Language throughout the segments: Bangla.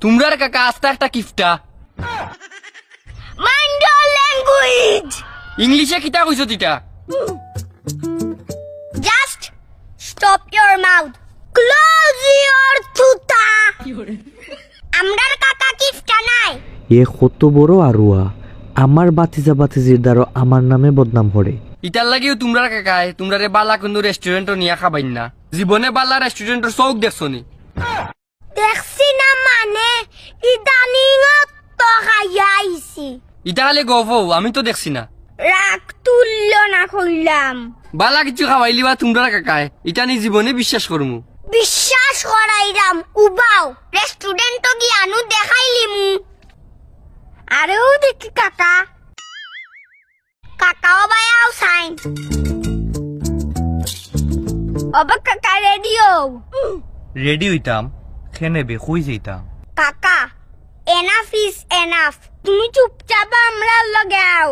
তোমরার কাকা আস্তে একটা কিফটা মাইন্ড ইওর ল্যাঙ্গুয়েজ। ইংলিশে কিতা কইছো তিটা? Just stop your mouth, close your থুতা। আমরার কাকা কিফটা নাই। এ কত বড় আরুয়া, আমার বাতিজা বাতিজির দ্বারা আমার নামে বদনাম করে। ইটার লাগিও তোমরার কাকায় তোমরারে বালা কিন্তু রেস্টুরেন্টও নিয়া খাবাই না। জীবনে বালা রেস্টুরেন্টের চৌক দেখছো নি? দেখছি না মানে ইদানিং তো খাইয়া আইছি। ইটা খালি গফো, আমি তো দেখছি না। রাগ তুলল না কইলাম। বালা কিছু খাওয়াইলি বা তোমরার কাকায় ইটা নি জীবনে বিশ্বাস করমু। বিশ্বাস করাইরাম উবাও, রেস্টুরেন্ট গিয়ে আনু দেখাইলিমু। আরেও দেখি কাকা, কাকাও বায়াও সাইন। অবা কাকা রেডিও। রেডি হইতাম, খেনে বে কই যাইতাম। কাকা এনাফ ইজ এনাফ, তুমি চুপচাপ আমরা লগাও।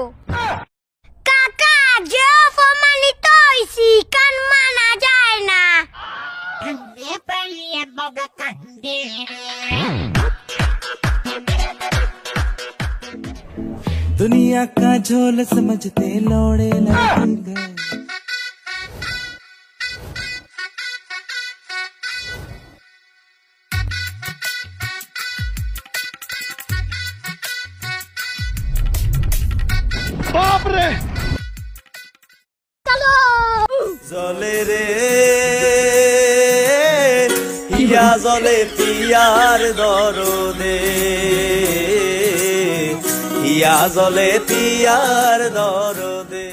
কাকা যে অপমানিত হইছি কান মানা যায় না। दुनिया का झोल समझते लौड़े लड़के बाप रे চলো জলে রে হিয়া জলে পিয়ার দরদে, হিয়া জলে পিয়ার দরদে।